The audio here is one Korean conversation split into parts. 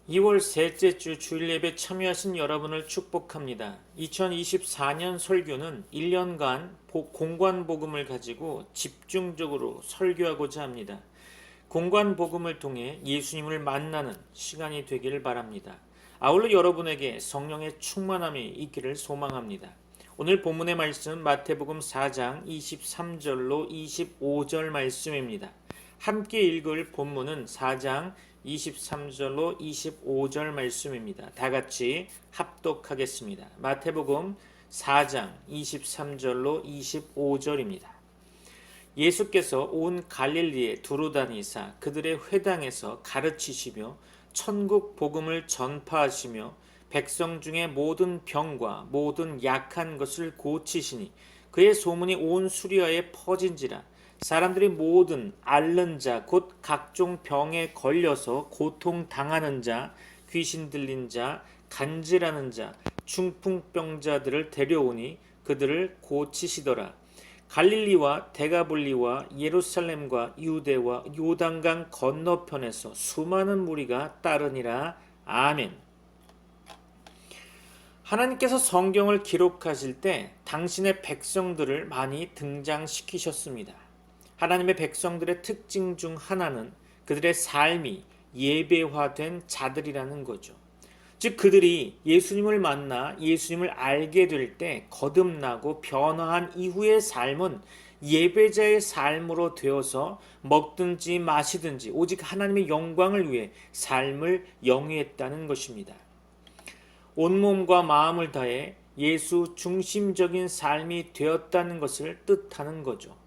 2월 셋째 주 주일 예배 참여하신 여러분을 축복합니다. 2024년 설교는 1년간 공관 복음을 가지고 집중적으로 설교하고자 합니다. 공관 복음을 통해 예수님을 만나는 시간이 되기를 바랍니다. 아울러 여러분에게 성령의 충만함이 있기를 소망합니다. 오늘 본문의 말씀은 마태복음 4장 23절로 25절 말씀입니다. 함께 읽을 본문은 4장 23절로 25절 말씀입니다. 다 같이 합독하겠습니다. 마태복음 4장 23절로 25절입니다. 예수께서 온 갈릴리에 두루 다니사 그들의 회당에서 가르치시며 천국 복음을 전파하시며 백성 중에 모든 병과 모든 약한 것을 고치시니 그의 소문이 온 수리아에 퍼진지라. 사람들이 모든 앓는 자 곧 각종 병에 걸려서 고통당하는 자, 귀신 들린 자, 간질하는 자, 중풍병자들을 데려오니 그들을 고치시더라. 갈릴리와 데가볼리와 예루살렘과 유대와 요단강 건너편에서 수많은 무리가 따르니라. 아멘. 하나님께서 성경을 기록하실 때 당신의 백성들을 많이 등장시키셨습니다. 하나님의 백성들의 특징 중 하나는 그들의 삶이 예배화된 자들이라는 거죠. 즉 그들이 예수님을 만나 예수님을 알게 될 때 거듭나고 변화한 이후의 삶은 예배자의 삶으로 되어서 먹든지 마시든지 오직 하나님의 영광을 위해 삶을 영위했다는 것입니다. 온몸과 마음을 다해 예수 중심적인 삶이 되었다는 것을 뜻하는 거죠.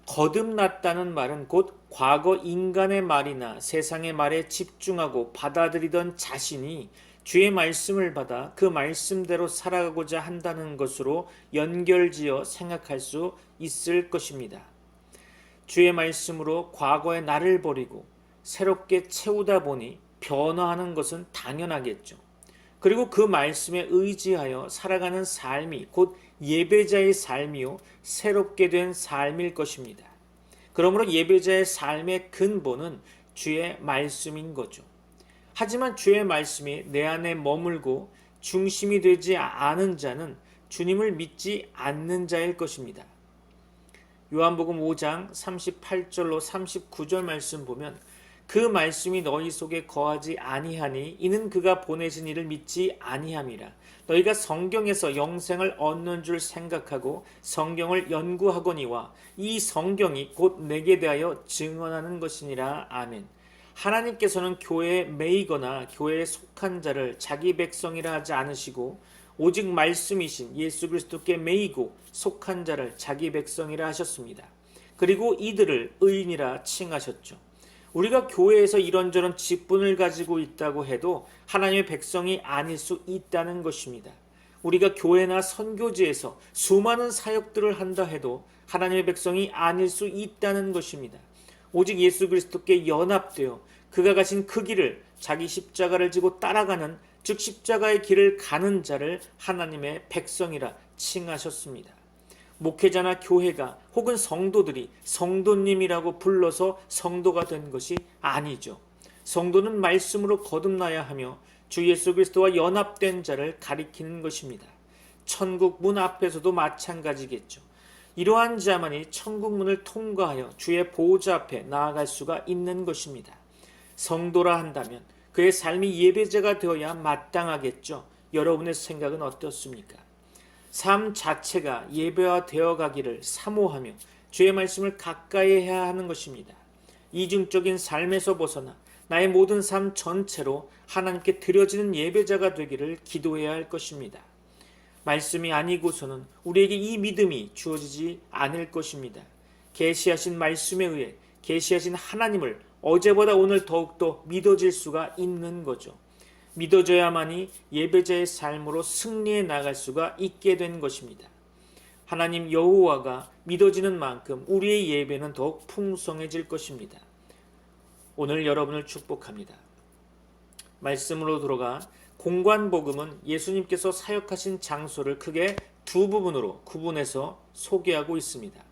거듭났다는 말은 곧 과거 인간의 말이나 세상의 말에 집중하고 받아들이던 자신이 주의 말씀을 받아 그 말씀대로 살아가고자 한다는 것으로 연결지어 생각할 수 있을 것입니다. 주의 말씀으로 과거의 나를 버리고 새롭게 채우다 보니 변화하는 것은 당연하겠죠. 그리고 그 말씀에 의지하여 살아가는 삶이 곧 예배자의 삶이요 새롭게 된 삶일 것입니다. 그러므로 예배자의 삶의 근본은 주의 말씀인 거죠. 하지만 주의 말씀이 내 안에 머물고 중심이 되지 않은 자는 주님을 믿지 않는 자일 것입니다. 요한복음 5장 38절로 39절 말씀 보면 그 말씀이 너희 속에 거하지 아니하니 이는 그가 보내신 이를 믿지 아니함이라. 너희가 성경에서 영생을 얻는 줄 생각하고 성경을 연구하거니와 이 성경이 곧 내게 대하여 증언하는 것이니라. 아멘. 하나님께서는 교회에 매이거나 교회에 속한 자를 자기 백성이라 하지 않으시고 오직 말씀이신 예수 그리스도께 매이고 속한 자를 자기 백성이라 하셨습니다. 그리고 이들을 의인이라 칭하셨죠. 우리가 교회에서 이런저런 직분을 가지고 있다고 해도 하나님의 백성이 아닐 수 있다는 것입니다. 우리가 교회나 선교지에서 수많은 사역들을 한다 해도 하나님의 백성이 아닐 수 있다는 것입니다. 오직 예수 그리스도께 연합되어 그가 가신 그 길을 자기 십자가를 지고 따라가는 즉 십자가의 길을 가는 자를 하나님의 백성이라 칭하셨습니다. 목회자나 교회가 혹은 성도들이 성도님이라고 불러서 성도가 된 것이 아니죠. 성도는 말씀으로 거듭나야 하며 주 예수 그리스도와 연합된 자를 가리키는 것입니다. 천국 문 앞에서도 마찬가지겠죠. 이러한 자만이 천국 문을 통과하여 주의 보호자 앞에 나아갈 수가 있는 것입니다. 성도라 한다면 그의 삶이 예배자가 되어야 마땅하겠죠. 여러분의 생각은 어떻습니까? 삶 자체가 예배화 되어 가기를 사모하며 주의 말씀을 가까이 해야 하는 것입니다. 이중적인 삶에서 벗어나 나의 모든 삶 전체로 하나님께 드려지는 예배자가 되기를 기도해야 할 것입니다. 말씀이 아니고서는 우리에게 이 믿음이 주어지지 않을 것입니다. 계시하신 말씀에 의해 계시하신 하나님을 어제보다 오늘 더욱더 믿어질 수가 있는 거죠. 믿어져야만이 예배자의 삶으로 승리해 나갈 수가 있게 된 것입니다. 하나님 여호와가 믿어지는 만큼 우리의 예배는 더욱 풍성해질 것입니다. 오늘 여러분을 축복합니다. 말씀으로 들어가 공관복음은 예수님께서 사역하신 장소를 크게 두 부분으로 구분해서 소개하고 있습니다.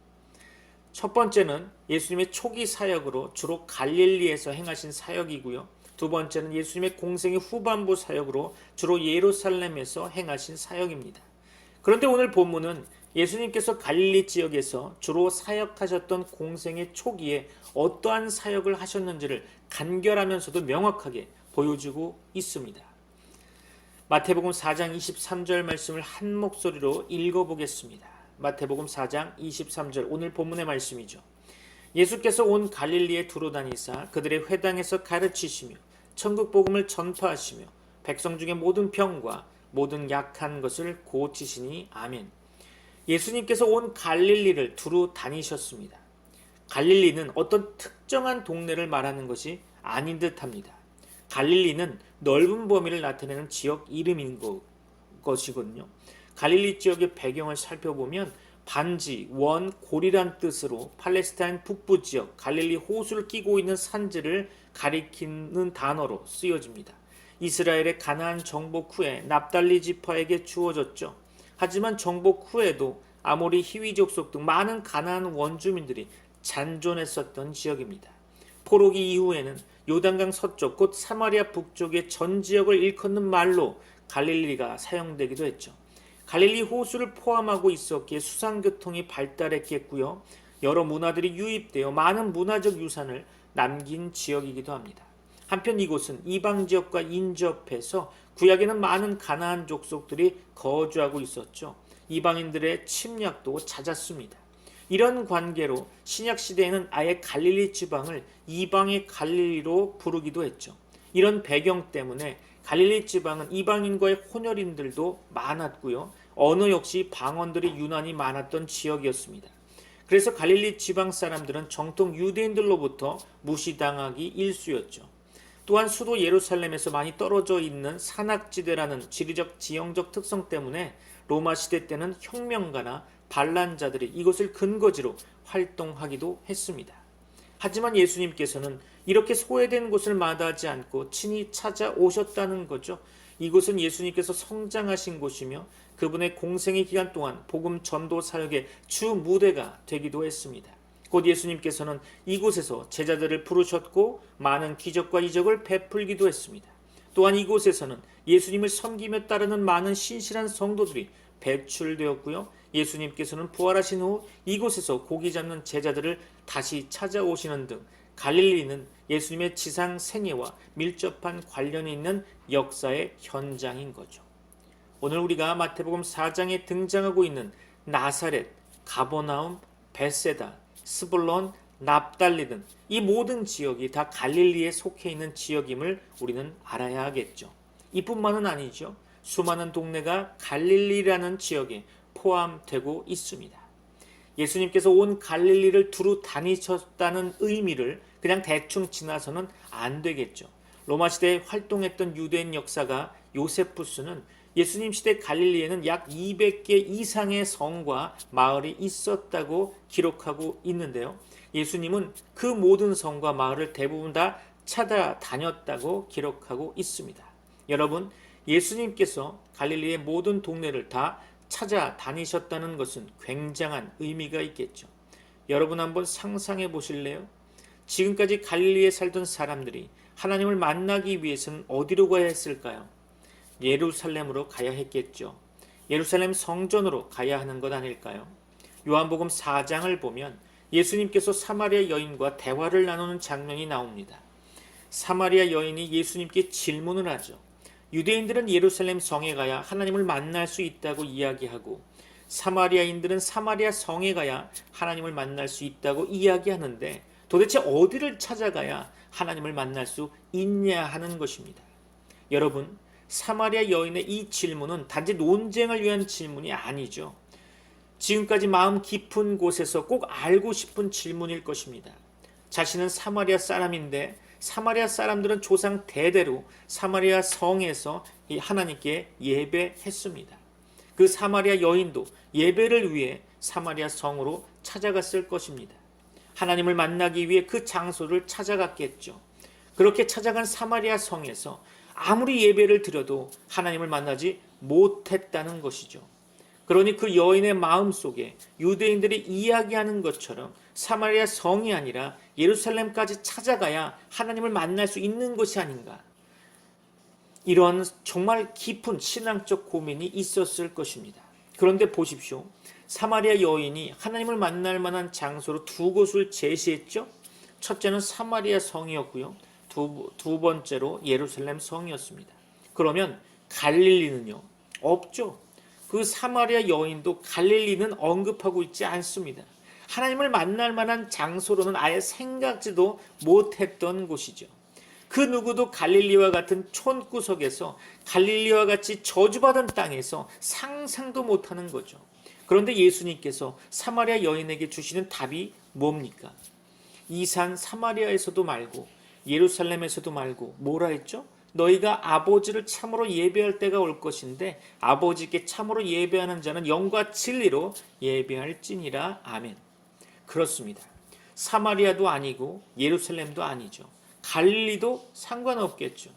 첫 번째는 예수님의 초기 사역으로 주로 갈릴리에서 행하신 사역이고요. 두 번째는 예수님의 공생의 후반부 사역으로 주로 예루살렘에서 행하신 사역입니다. 그런데 오늘 본문은 예수님께서 갈릴리 지역에서 주로 사역하셨던 공생의 초기에 어떠한 사역을 하셨는지를 간결하면서도 명확하게 보여주고 있습니다. 마태복음 4장 23절 말씀을 한 목소리로 읽어보겠습니다. 마태복음 4장 23절 오늘 본문의 말씀이죠. 예수께서 온 갈릴리에 두루 다니사 그들의 회당에서 가르치시며 천국 복음을 전파하시며 백성 중에 모든 병과 모든 약한 것을 고치시니 아멘. 예수님께서 온 갈릴리를 두루 다니셨습니다. 갈릴리는 어떤 특정한 동네를 말하는 것이 아닌 듯합니다. 갈릴리는 넓은 범위를 나타내는 지역 이름인 것이거든요. 갈릴리 지역의 배경을 살펴보면 반지, 원, 골이란 뜻으로 팔레스타인 북부 지역 갈릴리 호수를 끼고 있는 산지를 가리키는 단어로 쓰여집니다. 이스라엘의 가나안 정복 후에 납달리 지파에게 주어졌죠. 하지만 정복 후에도 아모리 히위 족속 등 많은 가나안 원주민들이 잔존했었던 지역입니다. 포로기 이후에는 요단강 서쪽 곧 사마리아 북쪽의 전 지역을 일컫는 말로 갈릴리가 사용되기도 했죠. 갈릴리 호수를 포함하고 있었기에 수상교통이 발달했겠고요. 여러 문화들이 유입되어 많은 문화적 유산을 남긴 지역이기도 합니다. 한편 이곳은 이방 지역과 인접해서 구약에는 많은 가나안 족속들이 거주하고 있었죠. 이방인들의 침략도 잦았습니다. 이런 관계로 신약 시대에는 아예 갈릴리 지방을 이방의 갈릴리로 부르기도 했죠. 이런 배경 때문에 갈릴리 지방은 이방인과의 혼혈인들도 많았고요. 언어 역시 방언들이 유난히 많았던 지역이었습니다. 그래서 갈릴리 지방 사람들은 정통 유대인들로부터 무시당하기 일쑤였죠. 또한 수도 예루살렘에서 많이 떨어져 있는 산악지대라는 지리적 지형적 특성 때문에 로마 시대 때는 혁명가나 반란자들이 이곳을 근거지로 활동하기도 했습니다. 하지만 예수님께서는 이렇게 소외된 곳을 마다하지 않고 친히 찾아오셨다는 거죠. 이곳은 예수님께서 성장하신 곳이며 그분의 공생의 기간 동안 복음 전도 사역의 주 무대가 되기도 했습니다. 곧 예수님께서는 이곳에서 제자들을 부르셨고 많은 기적과 이적을 베풀기도 했습니다. 또한 이곳에서는 예수님을 섬기며 따르는 많은 신실한 성도들이 배출되었고요. 예수님께서는 부활하신 후 이곳에서 고기 잡는 제자들을 다시 찾아오시는 등 갈릴리는 예수님의 지상 생애와 밀접한 관련이 있는 역사의 현장인 거죠. 오늘 우리가 마태복음 4장에 등장하고 있는 나사렛, 가버나움, 벳세다, 스불론, 납달리 등 이 모든 지역이 다 갈릴리에 속해 있는 지역임을 우리는 알아야 하겠죠. 이뿐만은 아니죠. 수많은 동네가 갈릴리라는 지역에 포함되고 있습니다. 예수님께서 온 갈릴리를 두루 다니셨다는 의미를 그냥 대충 지나서는 안 되겠죠. 로마 시대에 활동했던 유대인 역사가 요세푸스는 예수님 시대 갈릴리에는 약 200개 이상의 성과 마을이 있었다고 기록하고 있는데요. 예수님은 그 모든 성과 마을을 대부분 다 찾아다녔다고 기록하고 있습니다. 여러분, 예수님께서 갈릴리의 모든 동네를 다 찾아다니셨다는 것은 굉장한 의미가 있겠죠. 여러분 한번 상상해 보실래요? 지금까지 갈릴리에 살던 사람들이 하나님을 만나기 위해서는 어디로 가야 했을까요? 예루살렘으로 가야 했겠죠. 예루살렘 성전으로 가야 하는 것 아닐까요? 요한복음 4장을 보면 예수님께서 사마리아 여인과 대화를 나누는 장면이 나옵니다. 사마리아 여인이 예수님께 질문을 하죠. 유대인들은 예루살렘 성에 가야 하나님을 만날 수 있다고 이야기하고 사마리아인들은 사마리아 성에 가야 하나님을 만날 수 있다고 이야기하는데 도대체 어디를 찾아가야 하나님을 만날 수 있냐 하는 것입니다. 여러분, 사마리아 여인의 이 질문은 단지 논쟁을 위한 질문이 아니죠. 지금까지 마음 깊은 곳에서 꼭 알고 싶은 질문일 것입니다. 자신은 사마리아 사람인데 사마리아 사람들은 조상 대대로 사마리아 성에서 하나님께 예배했습니다. 그 사마리아 여인도 예배를 위해 사마리아 성으로 찾아갔을 것입니다. 하나님을 만나기 위해 그 장소를 찾아갔겠죠. 그렇게 찾아간 사마리아 성에서 아무리 예배를 드려도 하나님을 만나지 못했다는 것이죠. 그러니 그 여인의 마음속에 유대인들이 이야기하는 것처럼 사마리아 성이 아니라 예루살렘까지 찾아가야 하나님을 만날 수 있는 것이 아닌가. 이런 정말 깊은 신앙적 고민이 있었을 것입니다. 그런데 보십시오. 사마리아 여인이 하나님을 만날 만한 장소로 두 곳을 제시했죠. 첫째는 사마리아 성이었고요. 두 번째로 예루살렘 성이었습니다. 그러면 갈릴리는요? 없죠. 그 사마리아 여인도 갈릴리는 언급하고 있지 않습니다. 하나님을 만날 만한 장소로는 아예 생각지도 못했던 곳이죠. 그 누구도 갈릴리와 같은 촌구석에서 갈릴리와 같이 저주받은 땅에서 상상도 못하는 거죠. 그런데 예수님께서 사마리아 여인에게 주시는 답이 뭡니까? 이 산 사마리아에서도 말고 예루살렘에서도 말고 뭐라 했죠? 너희가 아버지를 참으로 예배할 때가 올 것인데 아버지께 참으로 예배하는 자는 영과 진리로 예배할지니라. 아멘. 그렇습니다. 사마리아도 아니고 예루살렘도 아니죠. 갈릴리도 상관없겠죠.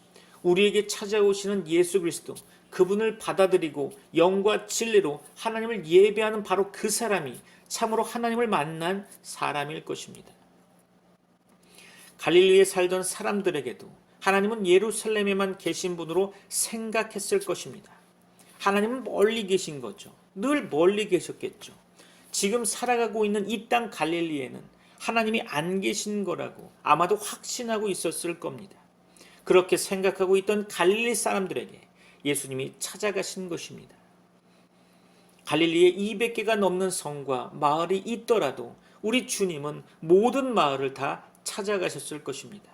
우리에게 찾아오시는 예수 그리스도, 그분을 받아들이고 영과 진리로 하나님을 예배하는 바로 그 사람이 참으로 하나님을 만난 사람일 것입니다. 갈릴리에 살던 사람들에게도 하나님은 예루살렘에만 계신 분으로 생각했을 것입니다. 하나님은 멀리 계신 거죠. 늘 멀리 계셨겠죠. 지금 살아가고 있는 이 땅 갈릴리에는 하나님이 안 계신 거라고 아마도 확신하고 있었을 겁니다. 그렇게 생각하고 있던 갈릴리 사람들에게 예수님이 찾아가신 것입니다. 갈릴리에 200개가 넘는 성과 마을이 있더라도 우리 주님은 모든 마을을 다 찾아가셨을 것입니다.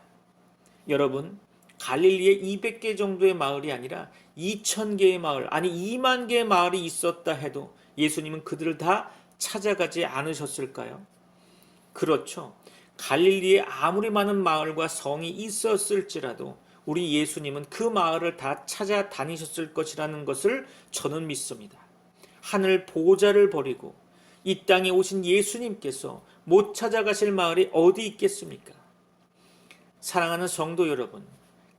여러분, 갈릴리에 200개 정도의 마을이 아니라 2000개의 마을, 아니 2만 개의 마을이 있었다 해도 예수님은 그들을 다 찾아가지 않으셨을까요? 그렇죠. 갈릴리에 아무리 많은 마을과 성이 있었을지라도 우리 예수님은 그 마을을 다 찾아다니셨을 것이라는 것을 저는 믿습니다. 하늘 보좌를 버리고 이 땅에 오신 예수님께서 못 찾아가실 마을이 어디 있겠습니까? 사랑하는 성도 여러분,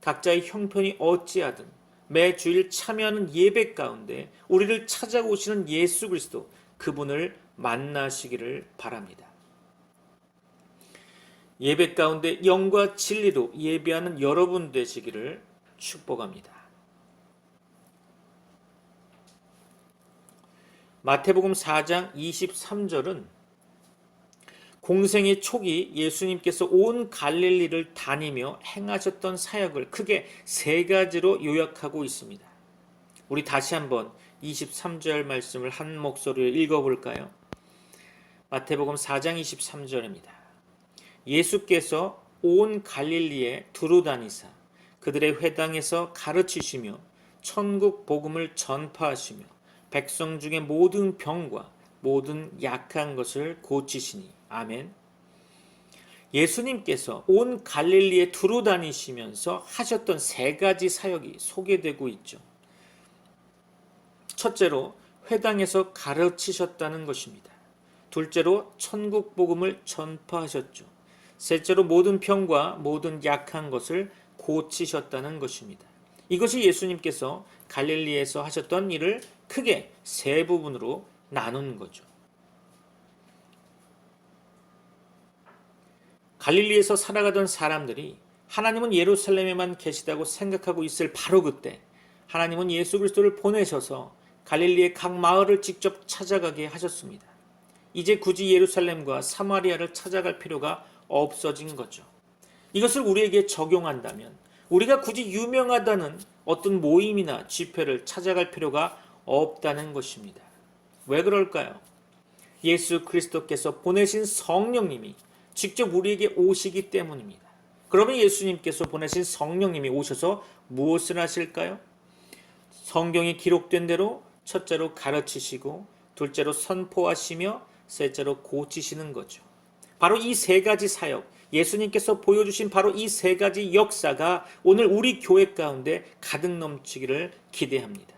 각자의 형편이 어찌하든 매 주일 참여하는 예배 가운데 우리를 찾아오시는 예수 그리스도, 그분을 만나시기를 바랍니다. 예배 가운데 영과 진리로 예배하는 여러분 되시기를 축복합니다. 마태복음 4장 23절은 공생의 초기 예수님께서 온 갈릴리를 다니며 행하셨던 사역을 크게 세 가지로 요약하고 있습니다. 우리 다시 한번 23절 말씀을 한 목소리로 읽어볼까요? 마태복음 4장 23절입니다. 예수께서 온 갈릴리에 두루 다니사 그들의 회당에서 가르치시며 천국 복음을 전파하시며 백성 중의 모든 병과 모든 약한 것을 고치시니. 아멘. 예수님께서 온 갈릴리에 두루 다니시면서 하셨던 세 가지 사역이 소개되고 있죠. 첫째로 회당에서 가르치셨다는 것입니다. 둘째로 천국 복음을 전파하셨죠. 셋째로 모든 병과 모든 약한 것을 고치셨다는 것입니다. 이것이 예수님께서 갈릴리에서 하셨던 일을 크게 세 부분으로 나눈 거죠. 갈릴리에서 살아가던 사람들이 하나님은 예루살렘에만 계시다고 생각하고 있을 바로 그때 하나님은 예수 그리스도를 보내셔서 갈릴리의 각 마을을 직접 찾아가게 하셨습니다. 이제 굳이 예루살렘과 사마리아를 찾아갈 필요가 없어진 거죠. 이것을 우리에게 적용한다면 우리가 굳이 유명하다는 어떤 모임이나 집회를 찾아갈 필요가 없다는 것입니다. 왜 그럴까요? 예수 그리스도께서 보내신 성령님이 직접 우리에게 오시기 때문입니다. 그러면 예수님께서 보내신 성령님이 오셔서 무엇을 하실까요? 성경에 기록된 대로 첫째로 가르치시고 둘째로 선포하시며 셋째로 고치시는 거죠. 바로 이 세 가지 사역, 예수님께서 보여주신 바로 이 세 가지 역사가 오늘 우리 교회 가운데 가득 넘치기를 기대합니다.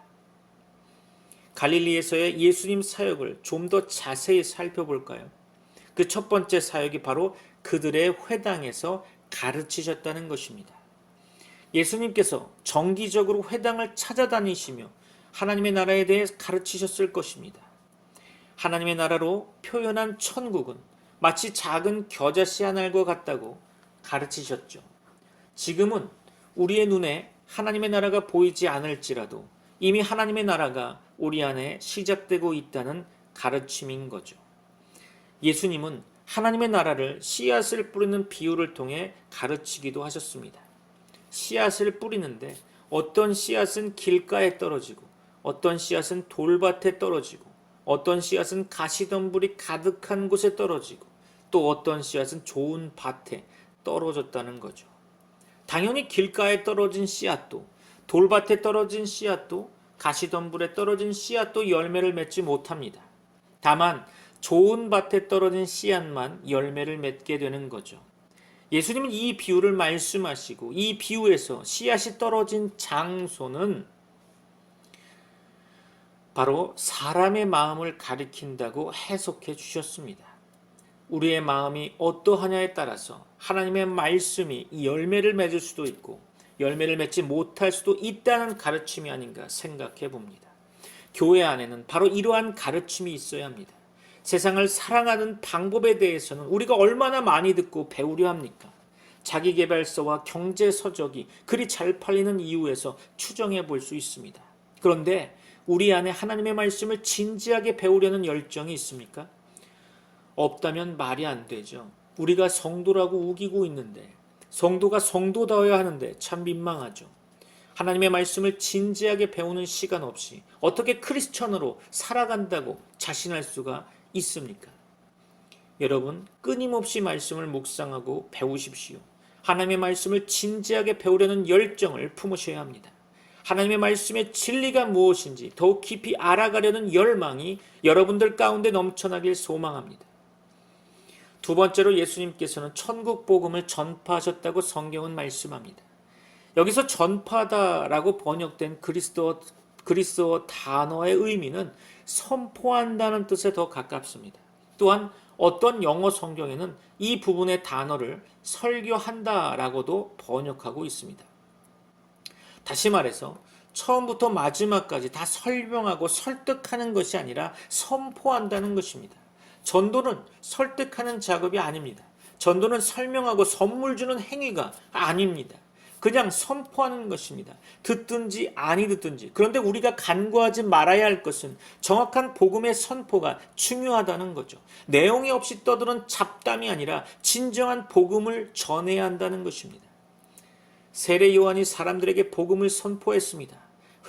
갈릴리에서의 예수님 사역을 좀 더 자세히 살펴볼까요? 그 첫 번째 사역이 바로 그들의 회당에서 가르치셨다는 것입니다. 예수님께서 정기적으로 회당을 찾아다니시며 하나님의 나라에 대해 가르치셨을 것입니다. 하나님의 나라로 표현한 천국은 마치 작은 겨자씨 한 알과 같다고 가르치셨죠. 지금은 우리의 눈에 하나님의 나라가 보이지 않을지라도 이미 하나님의 나라가 우리 안에 시작되고 있다는 가르침인 거죠. 예수님은 하나님의 나라를 씨앗을 뿌리는 비유를 통해 가르치기도 하셨습니다. 씨앗을 뿌리는데 어떤 씨앗은 길가에 떨어지고 어떤 씨앗은 돌밭에 떨어지고 어떤 씨앗은 가시덤불이 가득한 곳에 떨어지고 또 어떤 씨앗은 좋은 밭에 떨어졌다는 거죠. 당연히 길가에 떨어진 씨앗도 돌밭에 떨어진 씨앗도 가시덤불에 떨어진 씨앗도 열매를 맺지 못합니다. 다만 좋은 밭에 떨어진 씨앗만 열매를 맺게 되는 거죠. 예수님은 이 비유를 말씀하시고 이 비유에서 씨앗이 떨어진 장소는 바로 사람의 마음을 가리킨다고 해석해 주셨습니다. 우리의 마음이 어떠하냐에 따라서 하나님의 말씀이 열매를 맺을 수도 있고 열매를 맺지 못할 수도 있다는 가르침이 아닌가 생각해 봅니다. 교회 안에는 바로 이러한 가르침이 있어야 합니다. 세상을 사랑하는 방법에 대해서는 우리가 얼마나 많이 듣고 배우려 합니까? 자기계발서와 경제서적이 그리 잘 팔리는 이유에서 추정해 볼 수 있습니다. 그런데 우리 안에 하나님의 말씀을 진지하게 배우려는 열정이 있습니까? 없다면 말이 안 되죠. 우리가 성도라고 우기고 있는데 성도가 성도다워야 하는데 참 민망하죠. 하나님의 말씀을 진지하게 배우는 시간 없이 어떻게 크리스천으로 살아간다고 자신할 수가 있습니까? 여러분, 끊임없이 말씀을 묵상하고 배우십시오. 하나님의 말씀을 진지하게 배우려는 열정을 품으셔야 합니다. 하나님의 말씀의 진리가 무엇인지 더욱 깊이 알아가려는 열망이 여러분들 가운데 넘쳐나길 소망합니다. 두 번째로 예수님께서는 천국 복음을 전파하셨다고 성경은 말씀합니다. 여기서 전파다라고 번역된 그리스어 단어의 의미는 선포한다는 뜻에 더 가깝습니다. 또한 어떤 영어 성경에는 이 부분의 단어를 설교한다라고도 번역하고 있습니다. 다시 말해서 처음부터 마지막까지 다 설명하고 설득하는 것이 아니라 선포한다는 것입니다. 전도는 설득하는 작업이 아닙니다. 전도는 설명하고 선물 주는 행위가 아닙니다. 그냥 선포하는 것입니다. 듣든지 아니 듣든지. 그런데 우리가 간과하지 말아야 할 것은 정확한 복음의 선포가 중요하다는 거죠. 내용이 없이 떠드는 잡담이 아니라 진정한 복음을 전해야 한다는 것입니다. 세례 요한이 사람들에게 복음을 선포했습니다.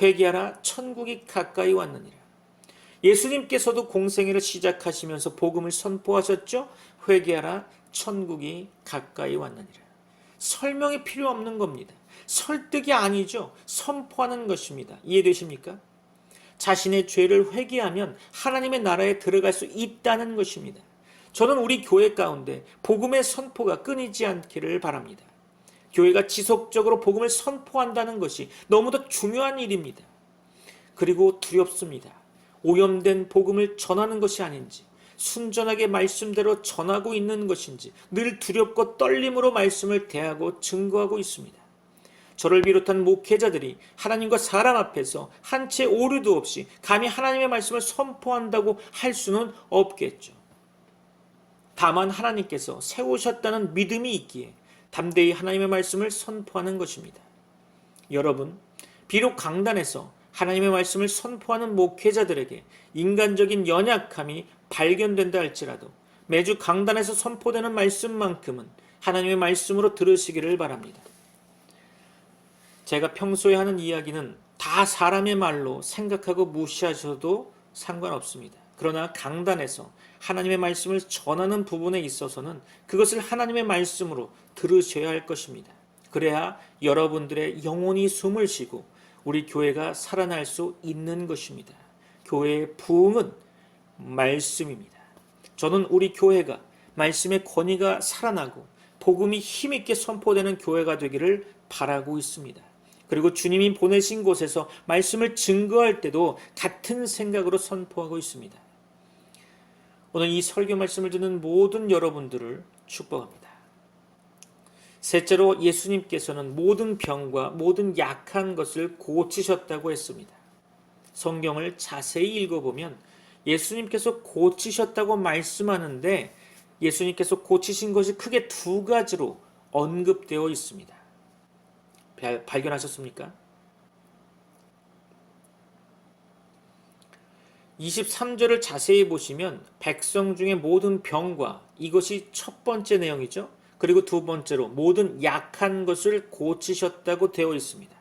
회개하라, 천국이 가까이 왔느니라. 예수님께서도 공생애를 시작하시면서 복음을 선포하셨죠. 회개하라, 천국이 가까이 왔느니라. 설명이 필요 없는 겁니다. 설득이 아니죠. 선포하는 것입니다. 이해되십니까? 자신의 죄를 회개하면 하나님의 나라에 들어갈 수 있다는 것입니다. 저는 우리 교회 가운데 복음의 선포가 끊이지 않기를 바랍니다. 교회가 지속적으로 복음을 선포한다는 것이 너무도 중요한 일입니다. 그리고 두렵습니다. 오염된 복음을 전하는 것이 아닌지, 순전하게 말씀대로 전하고 있는 것인지 늘 두렵고 떨림으로 말씀을 대하고 증거하고 있습니다. 저를 비롯한 목회자들이 하나님과 사람 앞에서 한 채 오류도 없이 감히 하나님의 말씀을 선포한다고 할 수는 없겠죠. 다만 하나님께서 세우셨다는 믿음이 있기에 담대히 하나님의 말씀을 선포하는 것입니다. 여러분, 비록 강단에서 하나님의 말씀을 선포하는 목회자들에게 인간적인 연약함이 발견된다 할지라도 매주 강단에서 선포되는 말씀만큼은 하나님의 말씀으로 들으시기를 바랍니다. 제가 평소에 하는 이야기는 다 사람의 말로 생각하고 무시하셔도 상관없습니다. 그러나 강단에서 하나님의 말씀을 전하는 부분에 있어서는 그것을 하나님의 말씀으로 들으셔야 할 것입니다. 그래야 여러분들의 영혼이 숨을 쉬고 우리 교회가 살아날 수 있는 것입니다. 교회의 부흥은 말씀입니다. 저는 우리 교회가 말씀의 권위가 살아나고 복음이 힘있게 선포되는 교회가 되기를 바라고 있습니다. 그리고 주님이 보내신 곳에서 말씀을 증거할 때도 같은 생각으로 선포하고 있습니다. 오늘 이 설교 말씀을 듣는 모든 여러분들을 축복합니다. 셋째로 예수님께서는 모든 병과 모든 약한 것을 고치셨다고 했습니다. 성경을 자세히 읽어보면 예수님께서 고치셨다고 말씀하는데 예수님께서 고치신 것이 크게 두 가지로 언급되어 있습니다. 발견하셨습니까? 23절을 자세히 보시면 백성 중에 모든 병과, 이것이 첫 번째 내용이죠. 그리고 두 번째로 모든 약한 것을 고치셨다고 되어 있습니다.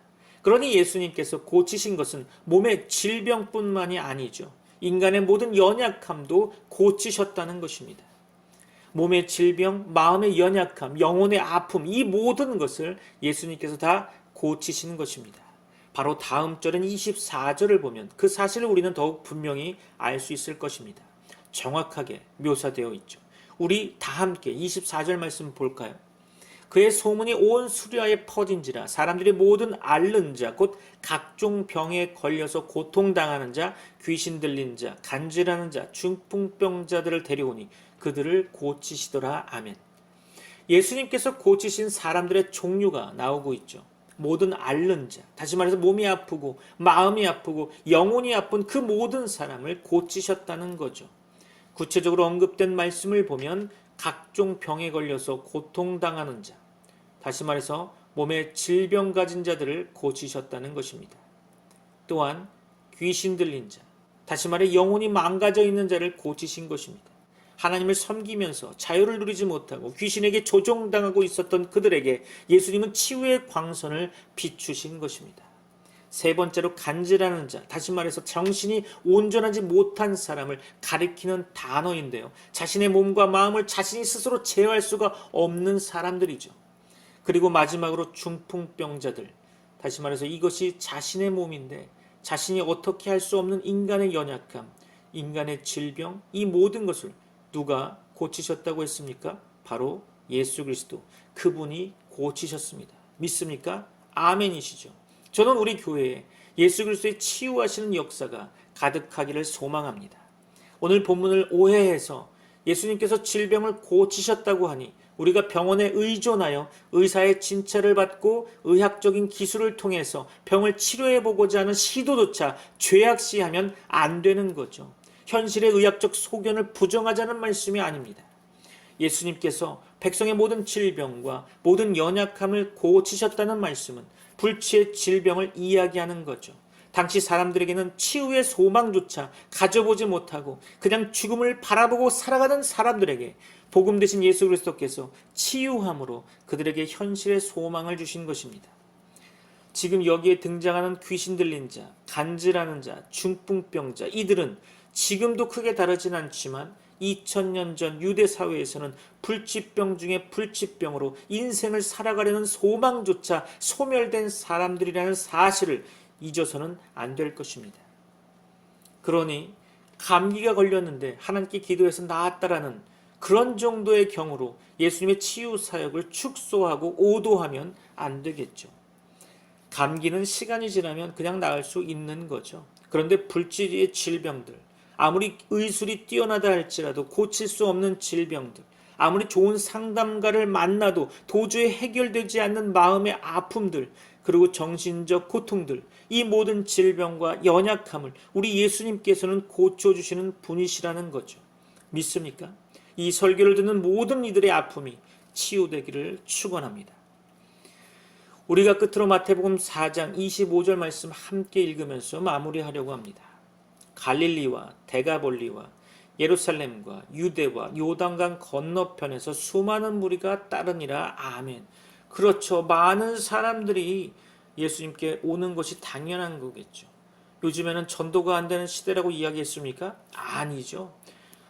그러니 예수님께서 고치신 것은 몸의 질병뿐만이 아니죠. 인간의 모든 연약함도 고치셨다는 것입니다. 몸의 질병, 마음의 연약함, 영혼의 아픔, 이 모든 것을 예수님께서 다 고치시는 것입니다. 바로 다음 절인 24절을 보면 그 사실을 우리는 더욱 분명히 알 수 있을 것입니다. 정확하게 묘사되어 있죠. 우리 다 함께 24절 말씀 볼까요? 그의 소문이 온 수리아에 퍼진지라 사람들이 모든 앓는 자 곧 각종 병에 걸려서 고통당하는 자, 귀신 들린 자, 간질하는 자, 중풍병자들을 데려오니 그들을 고치시더라. 아멘. 예수님께서 고치신 사람들의 종류가 나오고 있죠. 모든 앓는 자, 다시 말해서 몸이 아프고 마음이 아프고 영혼이 아픈 그 모든 사람을 고치셨다는 거죠. 구체적으로 언급된 말씀을 보면 각종 병에 걸려서 고통당하는 자, 다시 말해서 몸에 질병 가진 자들을 고치셨다는 것입니다. 또한 귀신 들린 자, 다시 말해 영혼이 망가져 있는 자를 고치신 것입니다. 하나님을 섬기면서 자유를 누리지 못하고 귀신에게 조종당하고 있었던 그들에게 예수님은 치유의 광선을 비추신 것입니다. 세 번째로 간질하는 자, 다시 말해서 정신이 온전하지 못한 사람을 가리키는 단어인데요. 자신의 몸과 마음을 자신이 스스로 제어할 수가 없는 사람들이죠. 그리고 마지막으로 중풍병자들, 다시 말해서 이것이 자신의 몸인데 자신이 어떻게 할 수 없는 인간의 연약함, 인간의 질병, 이 모든 것을 누가 고치셨다고 했습니까? 바로 예수 그리스도, 그분이 고치셨습니다. 믿습니까? 아멘이시죠. 저는 우리 교회에 예수 그리스도의 치유하시는 역사가 가득하기를 소망합니다. 오늘 본문을 오해해서 예수님께서 질병을 고치셨다고 하니 우리가 병원에 의존하여 의사의 진찰을 받고 의학적인 기술을 통해서 병을 치료해보고자 하는 시도조차 죄악시하면 안 되는 거죠. 현실의 의학적 소견을 부정하자는 말씀이 아닙니다. 예수님께서 백성의 모든 질병과 모든 연약함을 고치셨다는 말씀은 불치의 질병을 이야기하는 거죠. 당시 사람들에게는 치유의 소망조차 가져보지 못하고 그냥 죽음을 바라보고 살아가는 사람들에게 복음 되신 예수 그리스도께서 치유함으로 그들에게 현실의 소망을 주신 것입니다. 지금 여기에 등장하는 귀신 들린 자, 간질하는 자, 중풍병자, 이들은 지금도 크게 다르진 않지만 2000년 전 유대 사회에서는 불치병 중에 불치병으로 인생을 살아가려는 소망조차 소멸된 사람들이라는 사실을 잊어서는 안 될 것입니다. 그러니 감기가 걸렸는데 하나님께 기도해서 나았다라는 그런 정도의 경우로 예수님의 치유 사역을 축소하고 오도하면 안 되겠죠. 감기는 시간이 지나면 그냥 나을 수 있는 거죠. 그런데 불치의 질병들, 아무리 의술이 뛰어나다 할지라도 고칠 수 없는 질병들, 아무리 좋은 상담가를 만나도 도저히 해결되지 않는 마음의 아픔들, 그리고 정신적 고통들, 이 모든 질병과 연약함을 우리 예수님께서는 고쳐주시는 분이시라는 거죠. 믿습니까? 이 설교를 듣는 모든 이들의 아픔이 치유되기를 축원합니다. 우리가 끝으로 마태복음 4장 25절 말씀 함께 읽으면서 마무리하려고 합니다. 갈릴리와 데가볼리와 예루살렘과 유대와 요단강 건너편에서 수많은 무리가 따르니라. 아멘. 그렇죠. 많은 사람들이 예수님께 오는 것이 당연한 거겠죠. 요즘에는 전도가 안 되는 시대라고 이야기했습니까? 아니죠.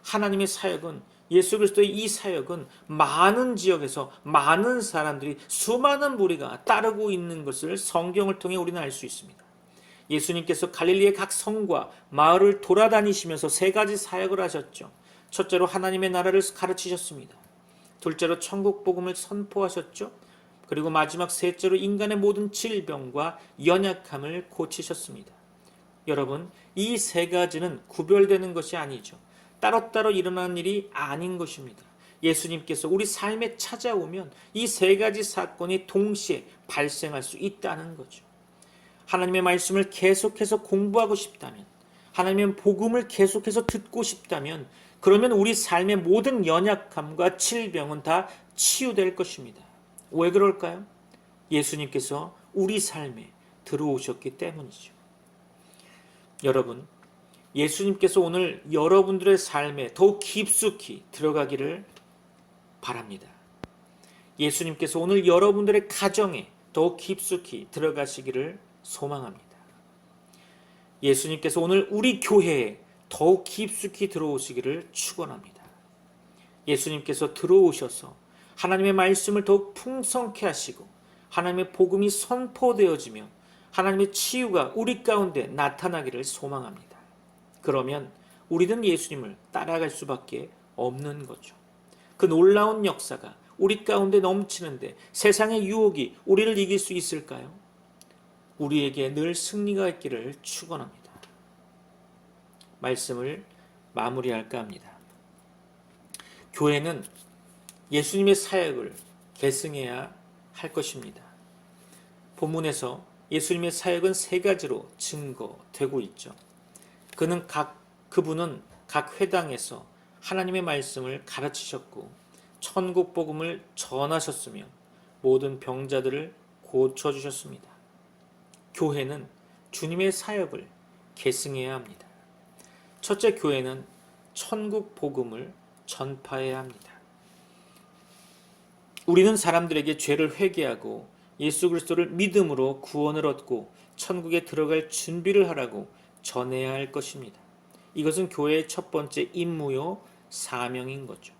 하나님의 사역은, 예수 그리스도의 이 사역은 많은 지역에서 많은 사람들이, 수많은 무리가 따르고 있는 것을 성경을 통해 우리는 알 수 있습니다. 예수님께서 갈릴리의 각 성과 마을을 돌아다니시면서 세 가지 사역을 하셨죠. 첫째로 하나님의 나라를 가르치셨습니다. 둘째로 천국 복음을 선포하셨죠. 그리고 마지막 셋째로 인간의 모든 질병과 연약함을 고치셨습니다. 여러분, 이 세 가지는 구별되는 것이 아니죠. 따로따로 일어나는 일이 아닌 것입니다. 예수님께서 우리 삶에 찾아오면 이 세 가지 사건이 동시에 발생할 수 있다는 거죠. 하나님의 말씀을 계속해서 공부하고 싶다면, 하나님의 복음을 계속해서 듣고 싶다면 그러면 우리 삶의 모든 연약함과 질병은 다 치유될 것입니다. 왜 그럴까요? 예수님께서 우리 삶에 들어오셨기 때문이죠. 여러분, 예수님께서 오늘 여러분들의 삶에 더욱 깊숙이 들어가기를 바랍니다. 예수님께서 오늘 여러분들의 가정에 더욱 깊숙이 들어가시기를 소망합니다. 예수님께서 오늘 우리 교회에 더욱 깊숙이 들어오시기를 축원합니다. 예수님께서 들어오셔서 하나님의 말씀을 더욱 풍성케 하시고 하나님의 복음이 선포되어지며 하나님의 치유가 우리 가운데 나타나기를 소망합니다. 그러면 우리는 예수님을 따라갈 수밖에 없는 거죠. 그 놀라운 역사가 우리 가운데 넘치는데 세상의 유혹이 우리를 이길 수 있을까요? 우리에게 늘 승리가 있기를 축원합니다. 말씀을 마무리할까 합니다. 교회는 예수님의 사역을 계승해야 할 것입니다. 본문에서 예수님의 사역은 세 가지로 증거되고 있죠. 그분은 각 회당에서 하나님의 말씀을 가르치셨고 천국 복음을 전하셨으며 모든 병자들을 고쳐주셨습니다. 교회는 주님의 사역을 계승해야 합니다. 첫째, 교회는 천국 복음을 전파해야 합니다. 우리는 사람들에게 죄를 회개하고 예수 그리스도를 믿음으로 구원을 얻고 천국에 들어갈 준비를 하라고 전해야 할 것입니다. 이것은 교회의 첫 번째 임무요 사명인 거죠.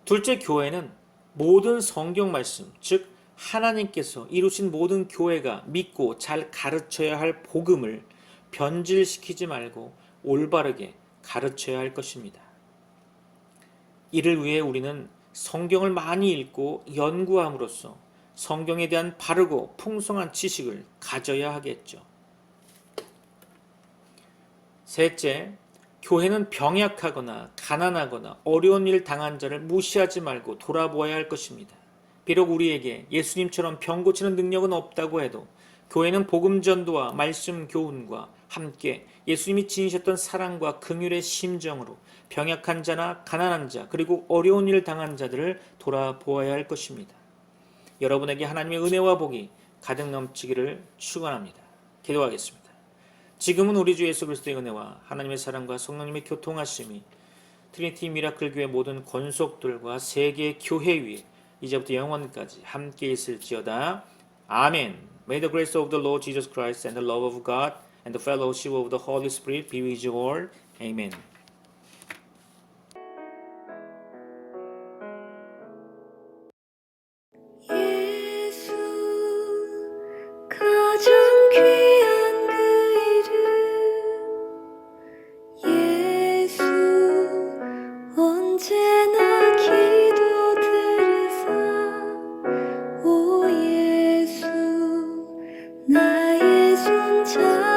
둘째, 교회는 모든 성경 말씀, 즉 하나님께서 이루신 모든 교회가 믿고 잘 가르쳐야 할 복음을 변질시키지 말고 올바르게 가르쳐야 할 것입니다. 이를 위해 우리는 성경을 많이 읽고 연구함으로써 성경에 대한 바르고 풍성한 지식을 가져야 하겠죠. 셋째, 교회는 병약하거나 가난하거나 어려운 일 당한 자를 무시하지 말고 돌아보아야 할 것입니다. 비록 우리에게 예수님처럼 병 고치는 능력은 없다고 해도 교회는 복음 전도와 말씀 교훈과 함께 예수님이 지니셨던 사랑과 긍휼의 심정으로 병약한 자나 가난한 자 그리고 어려운 일 당한 자들을 돌아보아야 할 것입니다. 여러분에게 하나님의 은혜와 복이 가득 넘치기를 축원합니다. 기도하겠습니다. 지금은 우리 주 예수 그리스도의 은혜와 하나님의 사랑과 성령님의 교통하심이 트리니티 미라클 교회 모든 권속들과 세계 교회 위에 이제부터 영원까지 함께 있을지어다. 아멘. May the grace of the Lord Jesus Christ and the love of God and the fellowship of the Holy Spirit be with you all. Amen. 예수 가장 귀한 그 이름 예수 언제나 기도 들으사 오 예수 나의 손 잡으사